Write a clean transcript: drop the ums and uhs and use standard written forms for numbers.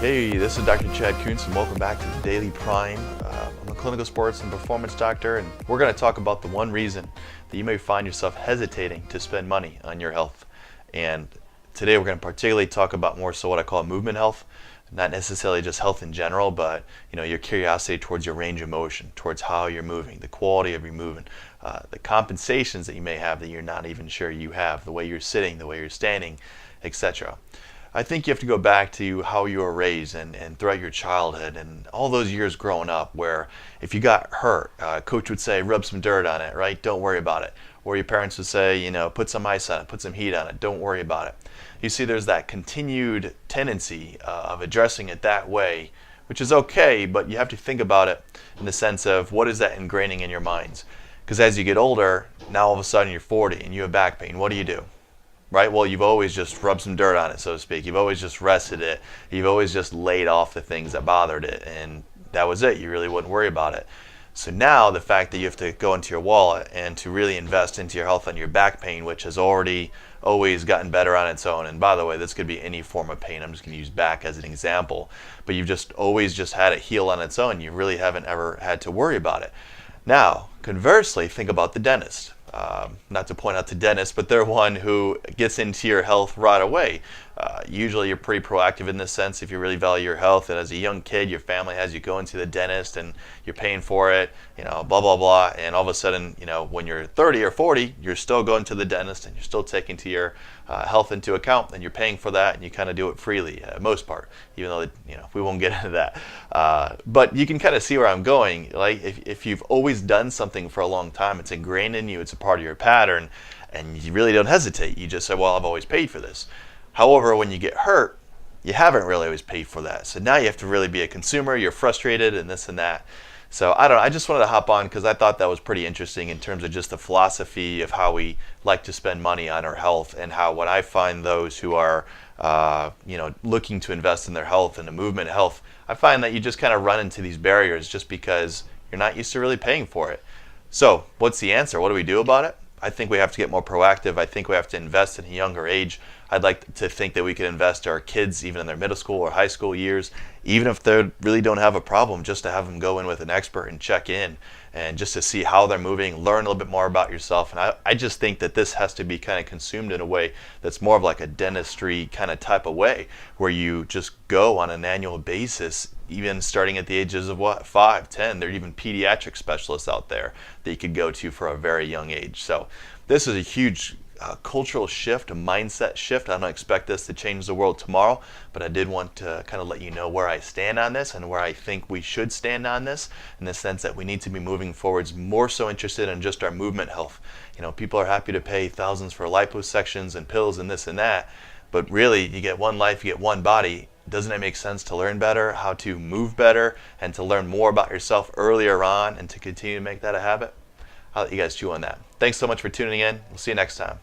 Hey, this is Dr. Chad Kuntz and welcome back to the Daily Prime. I'm a clinical sports and performance doctor, and we're going to talk about the one reason that you may find yourself hesitating to spend money on your health. And today we're going to particularly talk about more so what I call movement health, not necessarily just health in general, but your curiosity towards your range of motion, towards how you're moving, the quality of your movement, the compensations that you may have that you're not even sure you have, the way you're sitting, the way you're standing, etc. I think you have to go back to how you were raised and throughout your childhood and all those years growing up where if you got hurt, coach would say, rub some dirt on it, right? Don't worry about it. Or your parents would say, put some ice on it, put some heat on it, don't worry about it. You see, there's that continued tendency of addressing it that way, which is okay, but you have to think about it in the sense of what is that ingraining in your minds? Because as you get older, now all of a sudden you're 40 and you have back pain. What do? Right? Well, you've always just rubbed some dirt on it, so to speak. You've always just rested it. You've always just laid off the things that bothered it, and that was it. You really wouldn't worry about it. So now the fact that you have to go into your wallet and to really invest into your health on your back pain, which has already always gotten better on its own. And by the way, this could be any form of pain. I'm just going to use back as an example. But you've just always just had it heal on its own. You really haven't ever had to worry about it. Now, conversely, think about the dentist. Not to point out the dentist, but they're one who gets into your health right away. Usually you're pretty proactive in this sense if you really value your health, and as a young kid your family has you going to the dentist and you're paying for it, blah blah blah, and all of a sudden when you're 30 or 40 you're still going to the dentist and you're still taking to your health into account, and you're paying for that, and you kind of do it freely, most part, even though we won't get into that, but you can kind of see where I'm going. Like if you've always done something for a long time, it's ingrained in you, it's a part of your pattern, and you really don't hesitate. You just say, well, I've always paid for this. However, when you get hurt, you haven't really always paid for that. So now you have to really be a consumer. You're frustrated and this and that. So I don't know. I just wanted to hop on because I thought that was pretty interesting in terms of just the philosophy of how we like to spend money on our health, and how when I find those who are looking to invest in their health and the movement health, I find that you just kind of run into these barriers just because you're not used to really paying for it. So what's the answer? What do we do about it? I think we have to get more proactive. I think we have to invest in a younger age. I'd like to think that we could invest in our kids even in their middle school or high school years, even if they really don't have a problem, just to have them go in with an expert and check in and just to see how they're moving, learn a little bit more about yourself. And I just think that this has to be kind of consumed in a way that's more of like a dentistry kind of type of way, where you just go on an annual basis, even starting at the ages of 5, 10. There are even pediatric specialists out there that you could go to for a very young age. So this is a huge cultural shift, a mindset shift. I don't expect this to change the world tomorrow, but I did want to kind of let you know where I stand on this and where I think we should stand on this, in the sense that we need to be moving forwards, more so interested in just our movement health. People are happy to pay thousands for liposections and pills and this and that, but really you get one life, you get one body. Doesn't it make sense to learn better, how to move better, and to learn more about yourself earlier on, and to continue to make that a habit? I'll let you guys chew on that. Thanks so much for tuning in. We'll see you next time.